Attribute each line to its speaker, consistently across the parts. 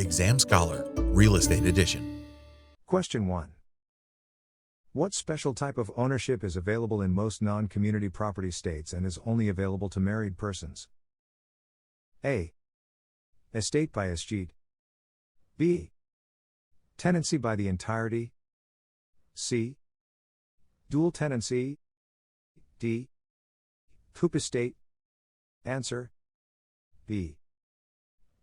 Speaker 1: Exam Scholar, Real Estate Edition.
Speaker 2: Question 1. What special type of ownership is available in most non-community property states and is only available to married persons? A. Estate by escheat. B. Tenancy by the entirety. C. Dual tenancy. D. Coup estate. Answer. B.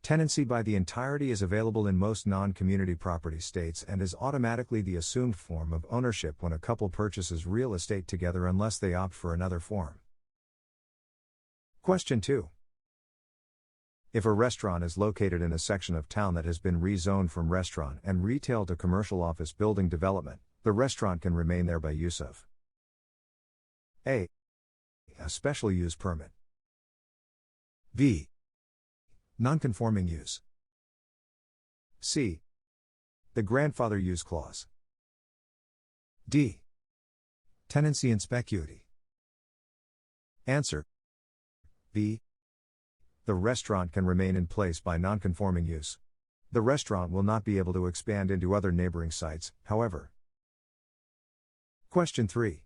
Speaker 2: Tenancy by the entirety is available in most non-community property states and is automatically the assumed form of ownership when a couple purchases real estate together unless they opt for another form. Question 2. If a restaurant is located in a section of town that has been rezoned from restaurant and retail to commercial office building development, the restaurant can remain there by use of A. A special use permit. B. Non-conforming use. C. The grandfather use clause. D. Tenancy in specuity. Answer. B. The restaurant can remain in place by non-conforming use. The restaurant will not be able to expand into other neighboring sites, however. Question 3.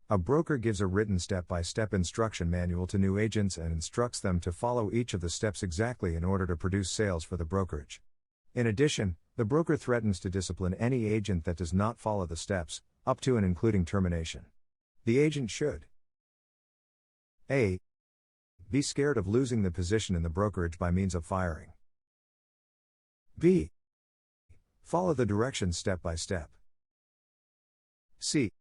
Speaker 2: A broker gives a written step-by-step instruction manual to new agents and instructs them to follow each of the steps exactly in order to produce sales for the brokerage. In addition, the broker threatens to discipline any agent that does not follow the steps, up to and including termination. The agent should A. Be scared of losing the position in the brokerage by means of firing. B. Follow the directions step by step. C.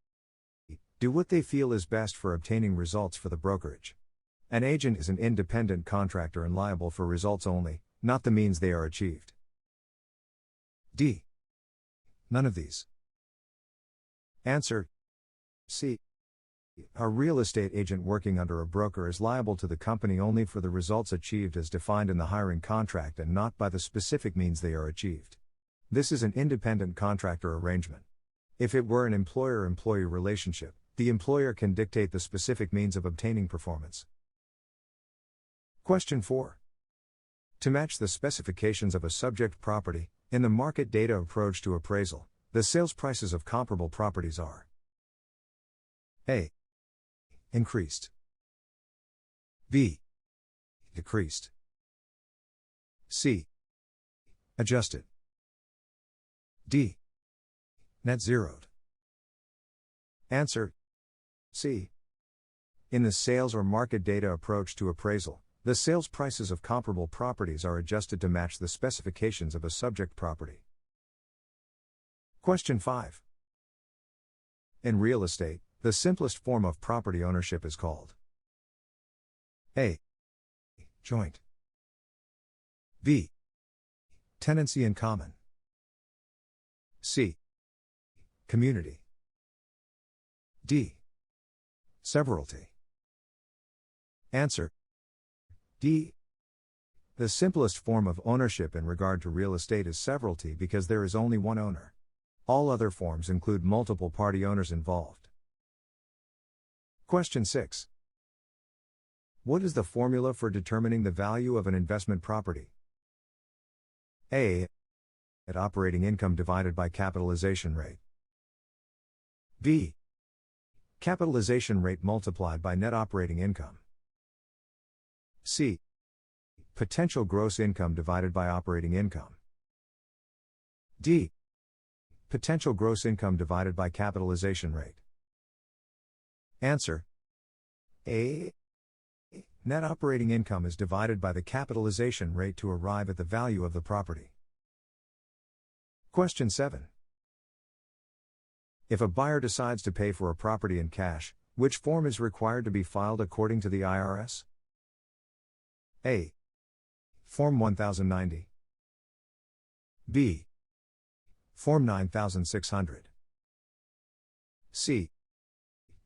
Speaker 2: Do what they feel is best for obtaining results for the brokerage. An agent is an independent contractor and liable for results only, not the means they are achieved. D. None of these. Answer. C. A real estate agent working under a broker is liable to the company only for the results achieved as defined in the hiring contract and not by the specific means they are achieved. This is an independent contractor arrangement. If it were an employer-employee relationship, the employer can dictate the specific means of obtaining performance. Question 4. To match the specifications of a subject property, in the market data approach to appraisal, the sales prices of comparable properties are A. Increased. B. Decreased. C. Adjusted. D. Net zeroed. Answer. C. In the sales or market data approach to appraisal, the sales prices of comparable properties are adjusted to match the specifications of a subject property. Question 5. In real estate, the simplest form of property ownership is called A. Joint. B. Tenancy in common. C. Community. D. Severalty. Answer. D. The simplest form of ownership in regard to real estate is severalty because there is only one owner. All other forms include multiple party owners involved. Question 6. What is the formula for determining the value of an investment property? A. Net operating income divided by capitalization rate. B. Capitalization rate multiplied by net operating income. C. Potential gross income divided by operating income. D. Potential gross income divided by capitalization rate. Answer. A. Net operating income is divided by the capitalization rate to arrive at the value of the property. Question 7. If a buyer decides to pay for a property in cash, which form is required to be filed according to the IRS? A. Form 1090. B. Form 9600. C.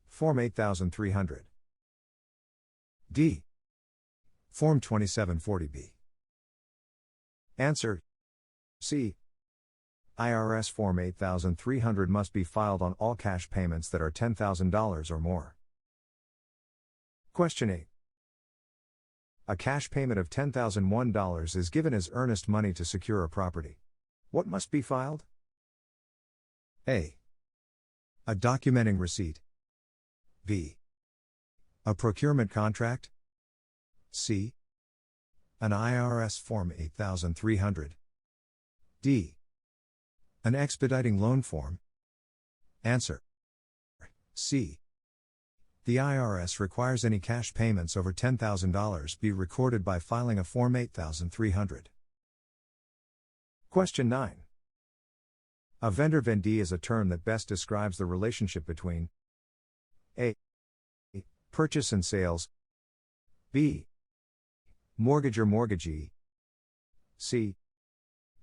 Speaker 2: Form 8300. D. Form 2740B. Answer. C. IRS Form 8300 must be filed on all cash payments that are $10,000 or more. Question 8. A cash payment of $10,001 is given as earnest money to secure a property. What must be filed? A. A documenting receipt. B. A procurement contract. C. An IRS Form 8300. D. An expediting loan form. Answer. C. The IRS requires any cash payments over $10,000 be recorded by filing a Form 8300. Question 9. A vendor-vendee is a term that best describes the relationship between A. Purchase and sales. B. Mortgager-mortgagee. C.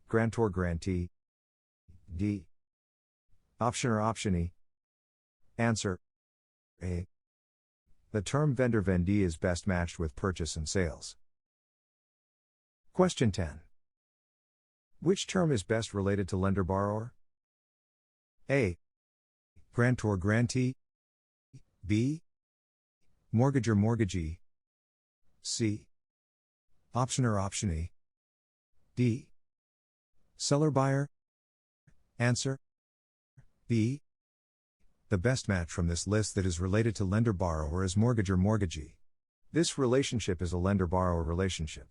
Speaker 2: Grantor-grantee. D. Optioner-optionee. Answer. A. The term vendor-vendee is best matched with purchase and sales. Question 10. Which term is best related to lender-borrower? A. Grantor-grantee. B. Mortgager-mortgagee. C. Optioner-optionee. D. Seller-buyer. Answer. B. The best match from this list that is related to lender-borrower is mortgager-mortgagee. This relationship is a lender-borrower relationship.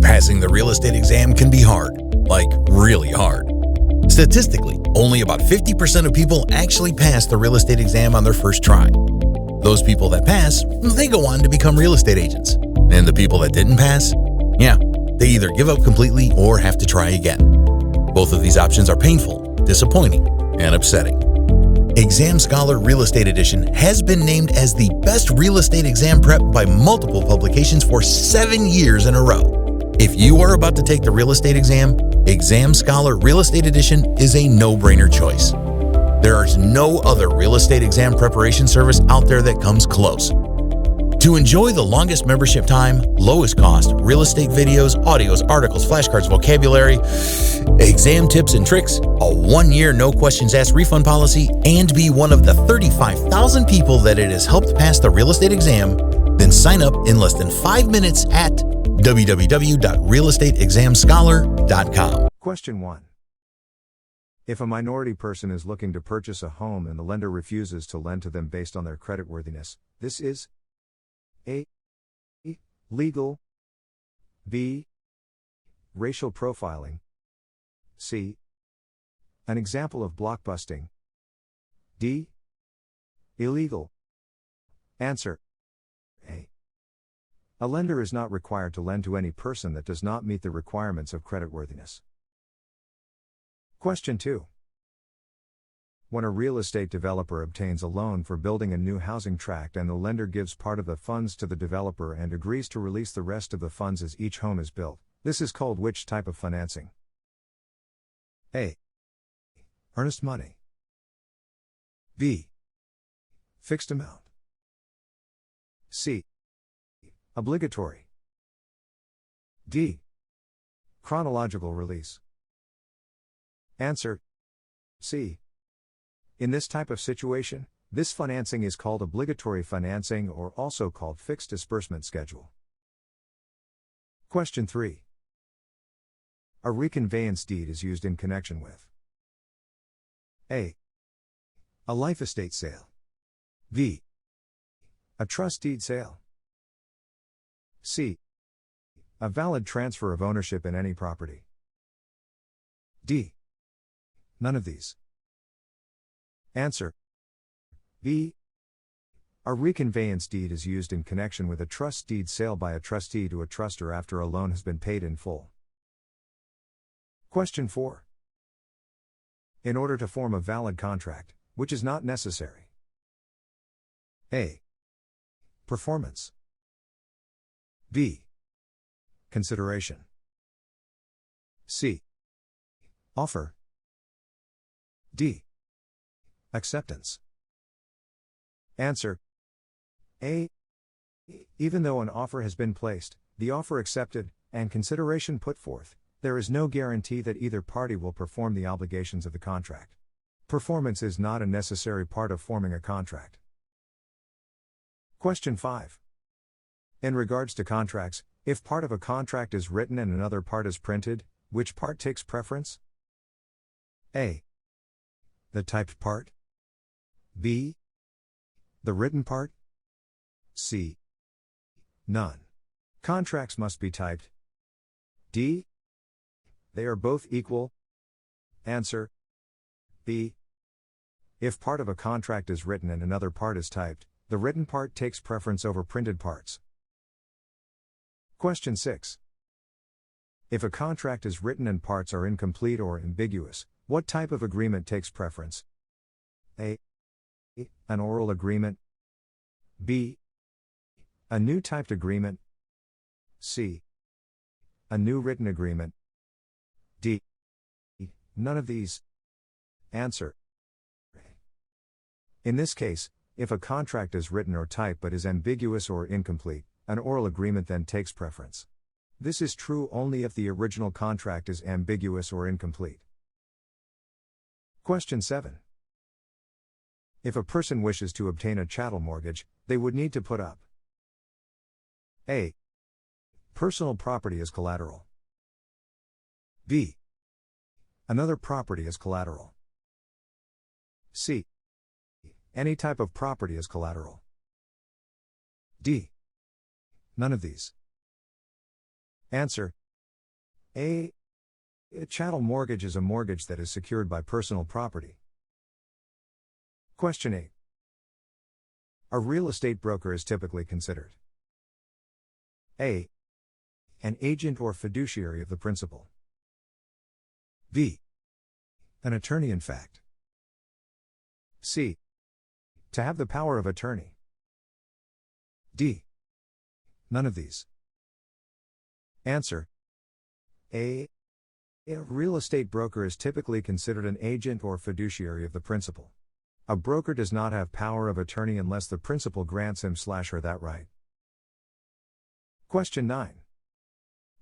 Speaker 1: Passing the real estate exam can be hard, like really hard. Statistically, only about 50% of people actually pass the real estate exam on their first try. Those people that pass, they go on to become real estate agents. And the people that didn't pass, they either give up completely or have to try again. Both of these options are painful, disappointing, and upsetting. Exam Scholar Real Estate Edition has been named as the best real estate exam prep by multiple publications for 7 years in a row. If you are about to take the real estate exam, Exam Scholar Real Estate Edition is a no-brainer choice. There is no other real estate exam preparation service out there that comes close. To enjoy the longest membership time, lowest cost, real estate videos, audios, articles, flashcards, vocabulary, exam tips and tricks, a 1-year no questions asked refund policy, and be one of the 35,000 people that it has helped pass the real estate exam, then sign up in less than 5 minutes at www.realestateexamscholar.com.
Speaker 2: Question 1. If a minority person is looking to purchase a home and the lender refuses to lend to them based on their creditworthiness, this is A. Legal. B. Racial profiling. C. An example of blockbusting. D. Illegal. Answer. A. A lender is not required to lend to any person that does not meet the requirements of creditworthiness. Question 2. When a real estate developer obtains a loan for building a new housing tract and the lender gives part of the funds to the developer and agrees to release the rest of the funds as each home is built, this is called which type of financing? A. Earnest money. B. Fixed amount. C. Obligatory. D. Chronological release. Answer. C. In this type of situation, this financing is called obligatory financing or also called fixed disbursement schedule. Question 3. A reconveyance deed is used in connection with A. A life estate sale. B. A trust deed sale. C. A valid transfer of ownership in any property. D. None of these. Answer. B. A reconveyance deed is used in connection with a trust deed sale by a trustee to a trustor after a loan has been paid in full. Question 4. In order to form a valid contract, which is not necessary? A. Performance. B. Consideration. C. Offer. D. Acceptance. Answer. A. Even though an offer has been placed, the offer accepted, and consideration put forth, there is no guarantee that either party will perform the obligations of the contract. Performance is not a necessary part of forming a contract. Question 5. In regards to contracts, if part of a contract is written and another part is printed, which part takes preference? A. The typed part. B. The written part. C. None. Contracts must be typed. D. They are both equal. Answer. B. If part of a contract is written and another part is typed, the written part takes preference over printed parts. Question 6. If a contract is written and parts are incomplete or ambiguous, what type of agreement takes preference? A. An oral agreement. B. A new typed agreement. C. A new written agreement. D. None of these. Answer. In this case, if a contract is written or typed but is ambiguous or incomplete, an oral agreement then takes preference. This is true only if the original contract is ambiguous or incomplete. Question 7. If a person wishes to obtain a chattel mortgage, they would need to put up A. Personal property as collateral. B. Another property as collateral. C. Any type of property as collateral. D. None of these. Answer. A. A chattel mortgage is a mortgage that is secured by personal property. Question 8. A real estate broker is typically considered A. An agent or fiduciary of the principal. B. An attorney in fact. C. To have the power of attorney. D. None of these. Answer. A. A real estate broker is typically considered an agent or fiduciary of the principal. A broker does not have power of attorney unless the principal grants him/her that right. Question 9.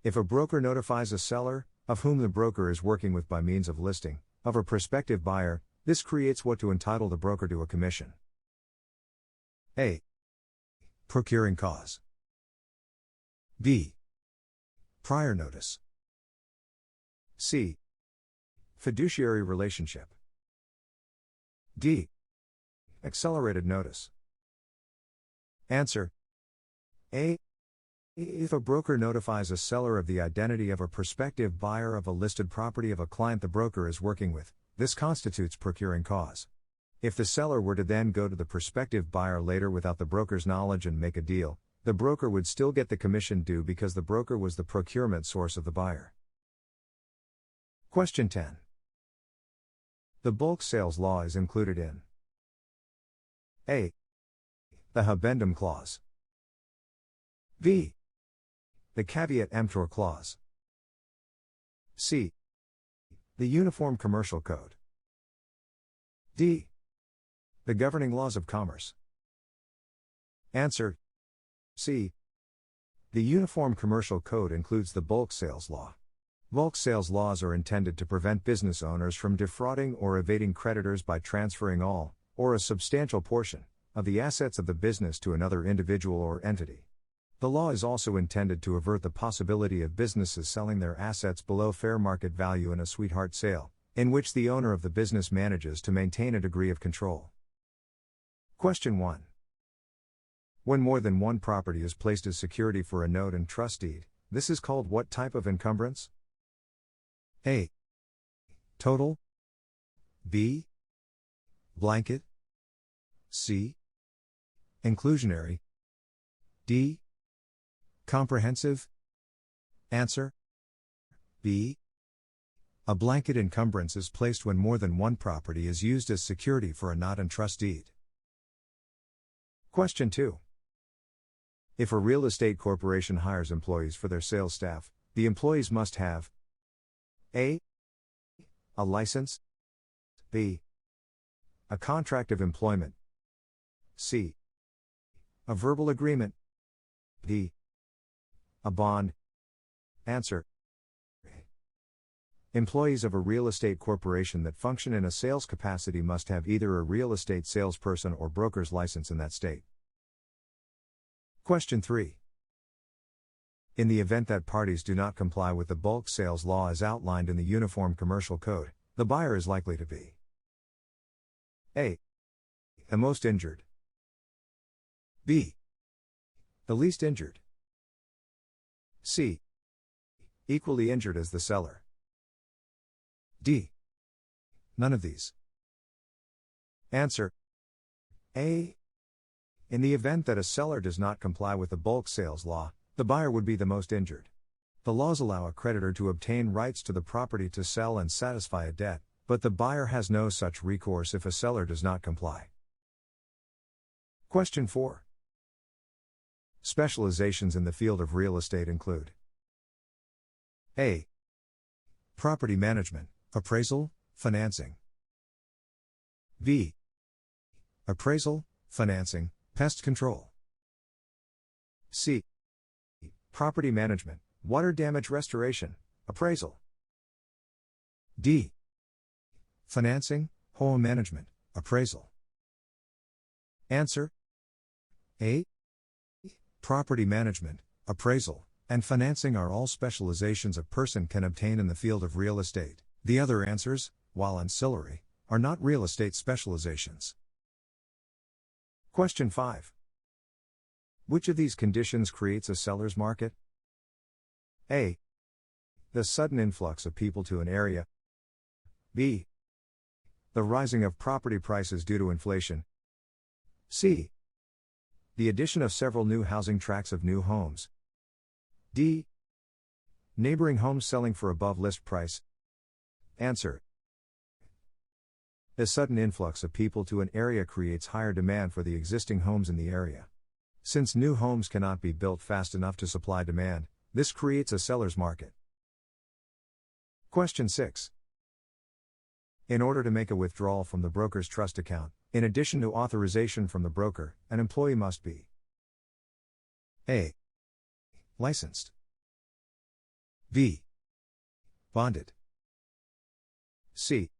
Speaker 2: If a broker notifies a seller, of whom the broker is working with by means of listing, of a prospective buyer, this creates what to entitle the broker to a commission. A. Procuring cause. B. Prior notice. C. Fiduciary relationship. D. Accelerated notice. Answer. A. If a broker notifies a seller of the identity of a prospective buyer of a listed property of a client the broker is working with, this constitutes procuring cause. If the seller were to then go to the prospective buyer later without the broker's knowledge and make a deal, the broker would still get the commission due because the broker was the procurement source of the buyer. Question 10. The bulk sales law is included in A. The habendum clause. B. The caveat emptor clause. C. The Uniform Commercial Code. D. The governing laws of commerce. Answer. C. The Uniform Commercial Code includes the bulk sales law. Bulk sales laws are intended to prevent business owners from defrauding or evading creditors by transferring all, or a substantial portion, of the assets of the business to another individual or entity. The law is also intended to avert the possibility of businesses selling their assets below fair market value in a sweetheart sale, in which the owner of the business manages to maintain a degree of control. Question 1. When more than one property is placed as security for a note and trust deed, this is called what type of encumbrance? A. Total. B. Blanket. C. Inclusionary. D. Comprehensive. Answer. B. A blanket encumbrance is placed when more than one property is used as security for a not and trust deed. Question 2. If a real estate corporation hires employees for their sales staff, the employees must have A. A license. B. A contract of employment. C. A verbal agreement. D. A bond. Answer. Employees of a real estate corporation that function in a sales capacity must have either a real estate salesperson or broker's license in that state. Question 3. In the event that parties do not comply with the bulk sales law as outlined in the Uniform Commercial Code, the buyer is likely to be A. The most injured. B. The least injured. C. Equally injured as the seller. D. None of these. Answer A. In the event that a seller does not comply with the bulk sales law, the buyer would be the most injured. The laws allow a creditor to obtain rights to the property to sell and satisfy a debt, but the buyer has no such recourse if a seller does not comply. Question 4. Specializations in the field of real estate include A. Property management, appraisal, financing. B. Appraisal, financing, pest control. C. Property management, water damage restoration, appraisal. D. Financing, home management, appraisal. Answer A. Property management, appraisal, and financing are all specializations a person can obtain in the field of real estate. The other answers, while ancillary, are not real estate specializations. Question 5. Which of these conditions creates a seller's market? A. The sudden influx of people to an area. B. The rising of property prices due to inflation. C. The addition of several new housing tracts of new homes. D. Neighboring homes selling for above list price. Answer. The sudden influx of people to an area creates higher demand for the existing homes in the area. Since new homes cannot be built fast enough to supply demand, this creates a seller's market. Question 6. In order to make a withdrawal from the broker's trust account, in addition to authorization from the broker, an employee must be A. Licensed. B. Bonded. C.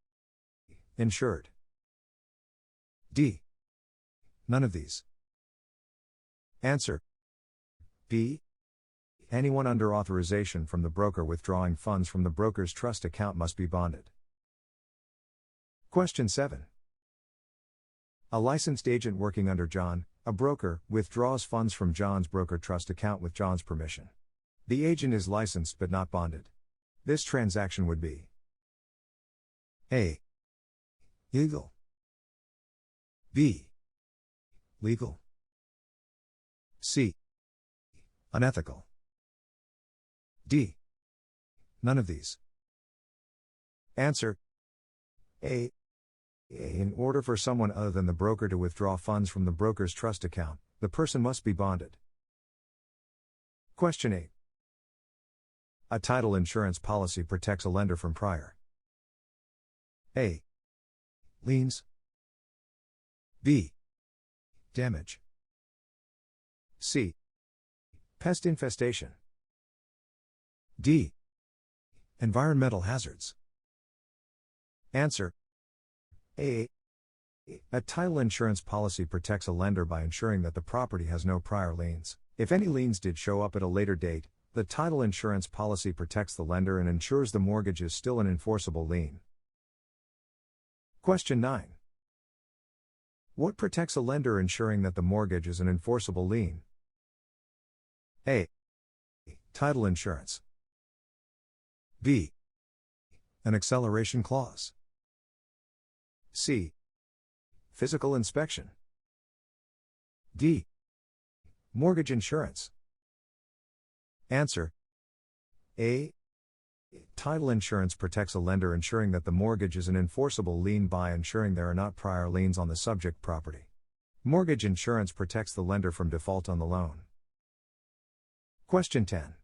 Speaker 2: Insured. D. None of these. Answer B. Anyone under authorization from the broker withdrawing funds from the broker's trust account must be bonded. Question 7. A licensed agent working under John, a broker, withdraws funds from John's broker trust account with John's permission. The agent is licensed but not bonded. This transaction would be A. Illegal. B. Legal. C. Unethical. D. None of these. Answer A. In order for someone other than the broker to withdraw funds from the broker's trust account, the person must be bonded. Question 8. A title insurance policy protects a lender from prior A. Liens. B. Damage. C. Pest infestation. D. Environmental hazards. Answer A. A title insurance policy protects a lender by ensuring that the property has no prior liens. If any liens did show up at a later date, the title insurance policy protects the lender and ensures the mortgage is still an enforceable lien. Question 9. What protects a lender ensuring that the mortgage is an enforceable lien? A. Title insurance. B. An acceleration clause. C. Physical inspection. D. Mortgage insurance. Answer A. Title insurance protects a lender ensuring that the mortgage is an enforceable lien by ensuring there are not prior liens on the subject property. Mortgage insurance protects the lender from default on the loan. Question 10.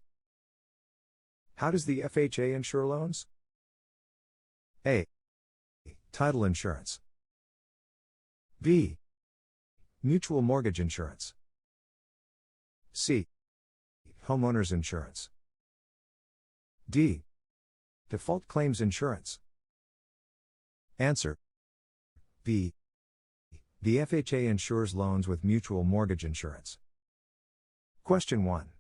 Speaker 2: How does the FHA insure loans? A. Title insurance. B. Mutual mortgage insurance. C. Homeowners insurance. D. Default claims insurance. Answer B. The FHA insures loans with mutual mortgage insurance. Question 1.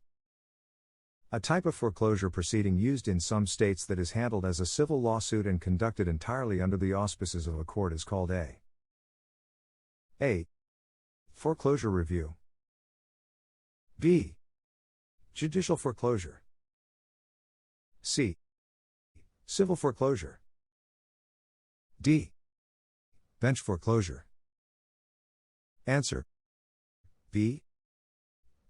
Speaker 2: A type of foreclosure proceeding used in some states that is handled as a civil lawsuit and conducted entirely under the auspices of a court is called a foreclosure review. B. Judicial foreclosure. C. Civil foreclosure. D. Bench foreclosure. Answer B.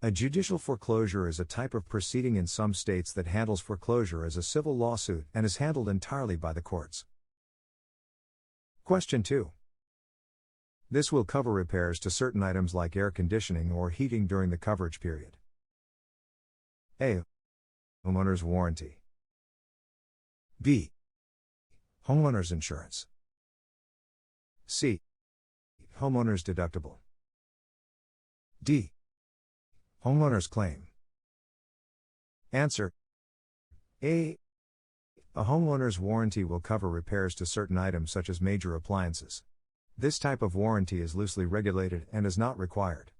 Speaker 2: A judicial foreclosure is a type of proceeding in some states that handles foreclosure as a civil lawsuit and is handled entirely by the courts. Question 2. This will cover repairs to certain items like air conditioning or heating during the coverage period. A. Homeowner's warranty. B. Homeowner's insurance. C. Homeowner's deductible. D. Homeowner's claim. Answer A. A homeowner's warranty will cover repairs to certain items such as major appliances. This type of warranty is loosely regulated and is not required.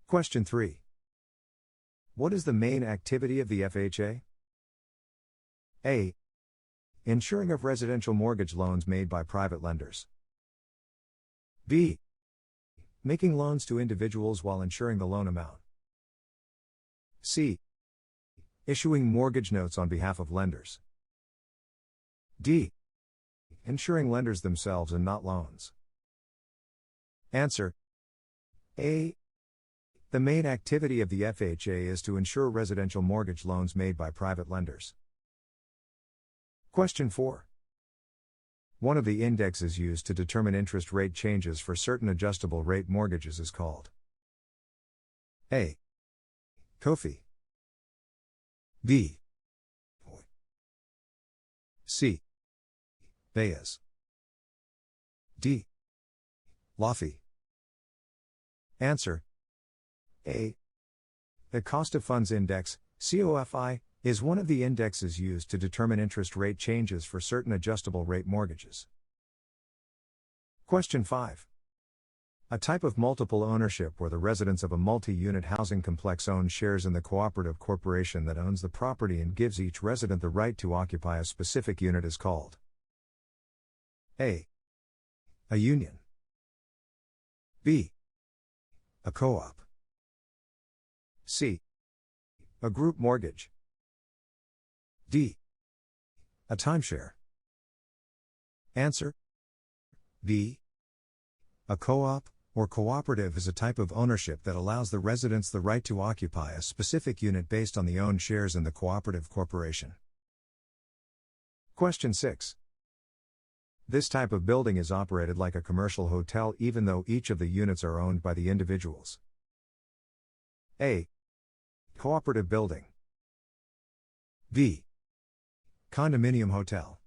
Speaker 2: Question 3. What is the main activity of the FHA? A. Insuring of residential mortgage loans made by private lenders. B. Making loans to individuals while insuring the loan amount. C. Issuing mortgage notes on behalf of lenders. D. Insuring lenders themselves and not loans. Answer A. The main activity of the FHA is to insure residential mortgage loans made by private lenders. Question 4. One of the indexes used to determine interest rate changes for certain adjustable rate mortgages is called A. COFI. B. C. BAYAS. D. LAFI. Answer A. The Cost of Funds Index, COFI, is one of the indexes used to determine interest rate changes for certain adjustable rate mortgages. Question 5. A type of multiple ownership where the residents of a multi-unit housing complex own shares in the cooperative corporation that owns the property and gives each resident the right to occupy a specific unit is called A. A union. B. A co-op. C. A group mortgage. D. A timeshare. Answer B. A co-op, or cooperative is a type of ownership that allows the residents the right to occupy a specific unit based on the owned shares in the cooperative corporation. Question 6. This type of building is operated like a commercial hotel even though each of the units are owned by the individuals. A. Cooperative building. B. Condominium hotel.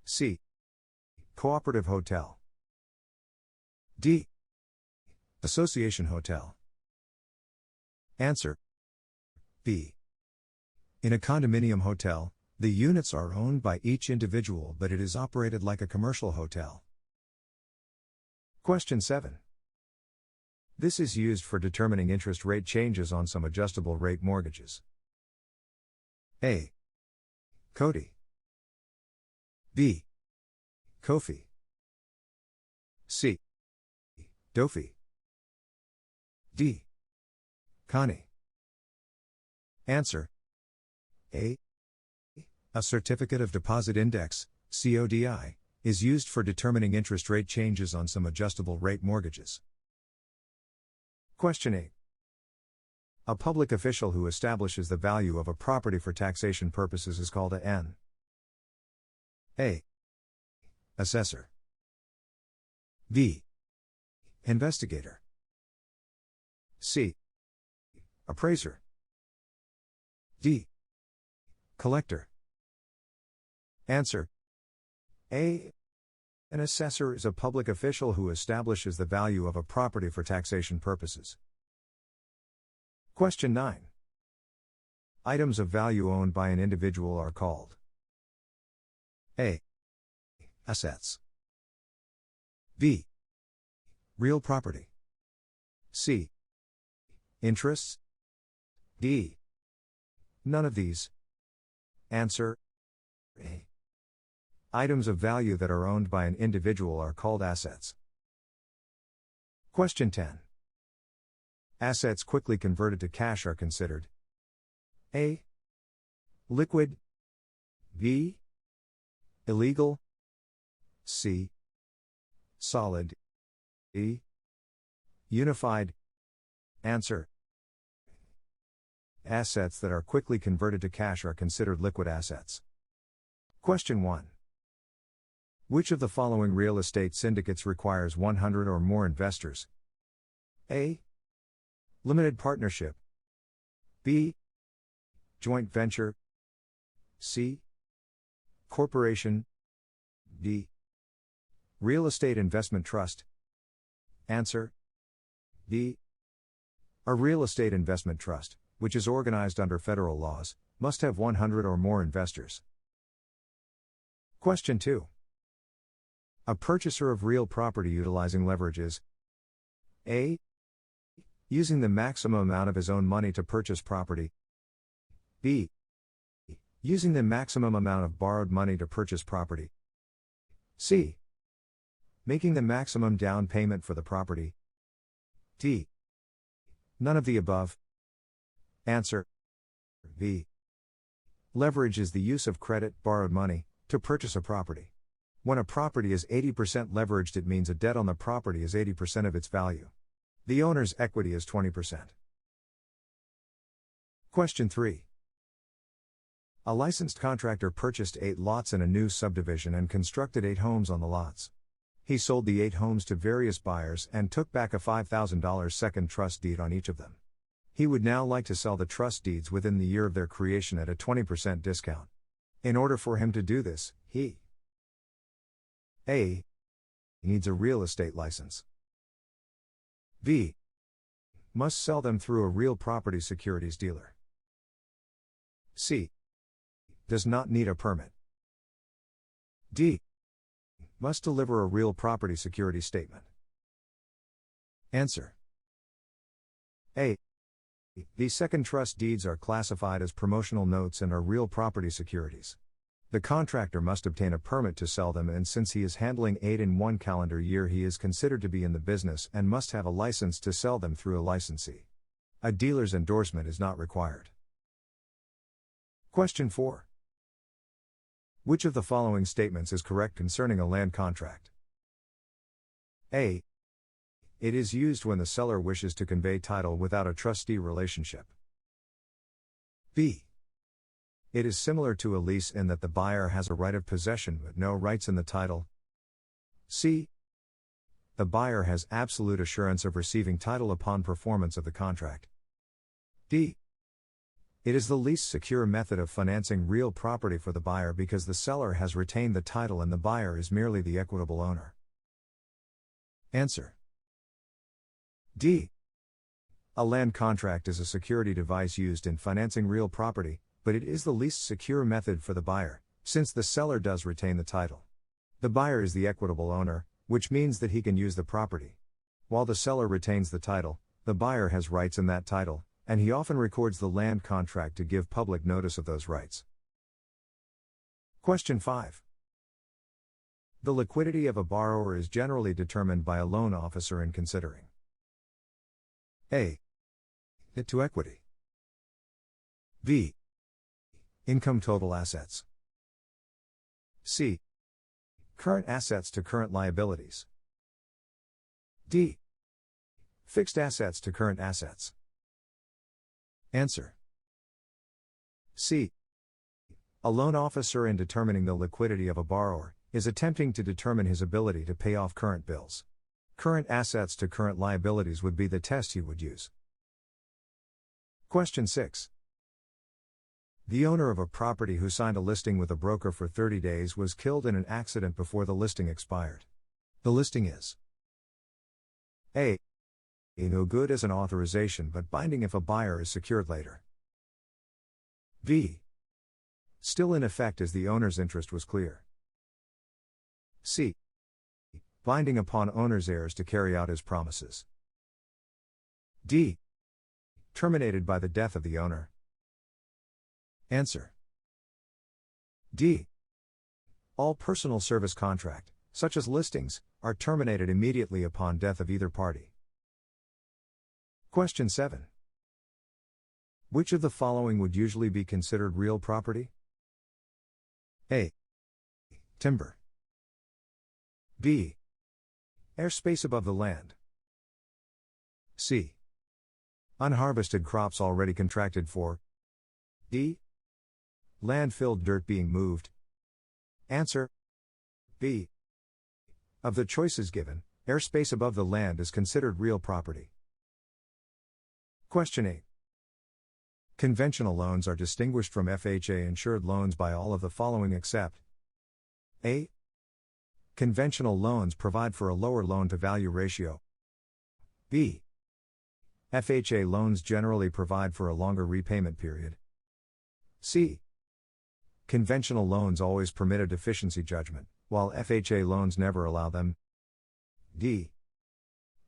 Speaker 2: C. Cooperative hotel. D. Association hotel. Answer B. In a condominium hotel, the units are owned by each individual but it is operated like a commercial hotel. Question 7. This is used for determining interest rate changes on some adjustable rate mortgages. A. CODI. B. COFI. C. DOFI. D. CONI. Answer A. A certificate of deposit index, CODI, is used for determining interest rate changes on some adjustable rate mortgages. Question 8. A public official who establishes the value of a property for taxation purposes is called an A. Assessor. B. Investigator. C. Appraiser. D. Collector. Answer A. An assessor is a public official who establishes the value of a property for taxation purposes. Question 9. Items of value owned by an individual are called A. Assets. B. Real property. C. Interests. D. None of these. Answer A. Items of value that are owned by an individual are called assets. Question 10. Assets quickly converted to cash are considered A. Liquid, B. Illegal, C. Solid, E. Unified. Answer. Assets that are quickly converted to cash are considered liquid assets. Question 1. Which of the following real estate syndicates requires 100 or more investors? A. Limited partnership, B. Joint venture, C. Corporation, D. Real estate investment trust. Answer. D. A real estate investment trust, which is organized under federal laws, must have 100 or more investors. Question 2. A purchaser of real property utilizing leverage is A. Using the maximum amount of his own money to purchase property, B. Using the maximum amount of borrowed money to purchase property, C. Making the maximum down payment for the property, D. None of the above. Answer. B. Leverage is the use of credit, borrowed money, to purchase a property. When a property is 80% leveraged, it means a debt on the property is 80% of its value. The owner's equity is 20%. Question 3. A licensed contractor purchased 8 lots in a new subdivision and constructed 8 homes on the lots. He sold the 8 homes to various buyers and took back a $5,000 second trust deed on each of them. He would now like to sell the trust deeds within the year of their creation at a 20% discount. In order for him to do this, he A. Needs a real estate license. B. Must sell them through a real property securities dealer. C. Does not need a permit. D. Must deliver a real property security statement. Answer. A. These second trust deeds are classified as promotional notes and are real property securities. The contractor must obtain a permit to sell them, and since he is handling 8 in one calendar year, he is considered to be in the business and must have a license to sell them through a licensee. A dealer's endorsement is not required. Question 4. Which of the following statements is correct concerning a land contract? A. It is used when the seller wishes to convey title without a trustee relationship. B. It is similar to a lease in that the buyer has a right of possession but no rights in the title. C. The buyer has absolute assurance of receiving title upon performance of the contract. D. It is the least secure method of financing real property for the buyer because the seller has retained the title and the buyer is merely the equitable owner. Answer. D. A land contract is a security device used in financing real property, but it is the least secure method for the buyer, since the seller does retain the title. The buyer is the equitable owner, which means that he can use the property. While the seller retains the title, the buyer has rights in that title, and he often records the land contract to give public notice of those rights. Question 5. The liquidity of a borrower is generally determined by a loan officer in considering A. Debt to equity. B. Income total assets. C. Current assets to current liabilities. D. Fixed assets to current assets. Answer. C. A loan officer, in determining the liquidity of a borrower, is attempting to determine his ability to pay off current bills. Current assets to current liabilities would be the test he would use. Question 6. The owner of a property who signed a listing with a broker for 30 days was killed in an accident before the listing expired. The listing is A. No good as an authorization but binding if a buyer is secured later. B. Still in effect as the owner's interest was clear. C. Binding upon owner's heirs to carry out his promises. D. terminated by the death of the owner. Answer: D. All personal service contract, such as listings, are terminated immediately upon death of either party. Question 7. Which of the following would usually be considered real property? A. Timber. B. Airspace above the land. C. Unharvested crops already contracted for. D. Land-filled dirt being moved. Answer: B. Of the choices given, airspace above the land is considered real property. Question 8. Conventional loans are distinguished from FHA-insured loans by all of the following except: A. Conventional loans provide for a lower loan-to-value ratio. B. FHA loans generally provide for a longer repayment period. C. Conventional loans always permit a deficiency judgment, while FHA loans never allow them. D.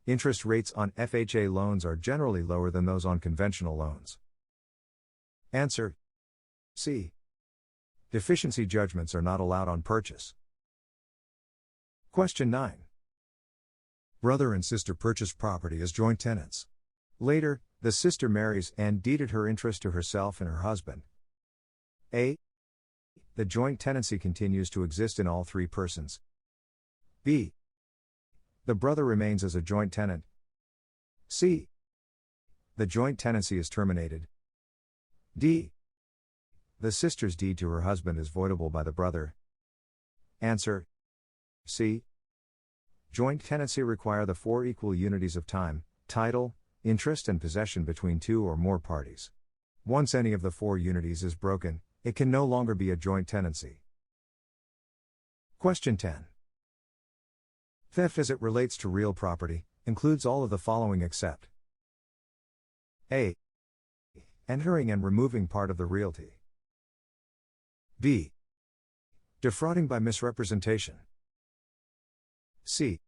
Speaker 2: Interest rates on FHA loans are generally lower than those on conventional loans. Answer: C. Deficiency judgments are not allowed on purchase. Question 9. Brother and sister purchase property as joint tenants. Later, the sister marries and deeded her interest to herself and her husband. A. The joint tenancy continues to exist in all three persons. B. The brother remains as a joint tenant. C. The joint tenancy is terminated. D. The sister's deed to her husband is voidable by the brother. Answer: C. Joint tenancy require the four equal unities of time, title, interest and possession between two or more parties. Once any of the four unities is broken, it can no longer be a joint tenancy. Question 10. Theft as it relates to real property includes all of the following except: A. Entering and removing part of the realty. B. Defrauding by misrepresentation. C.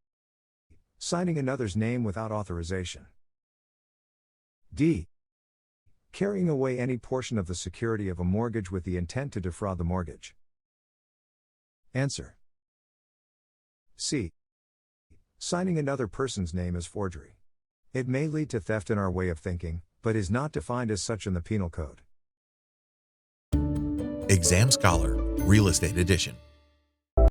Speaker 2: Signing another's name without authorization. D. Carrying away any portion of the security of a mortgage with the intent to defraud the mortgage. Answer: C. Signing another person's name as forgery. It may lead to theft in our way of thinking, but is not defined as such in the Penal Code.
Speaker 1: Exam Scholar, Real Estate Edition.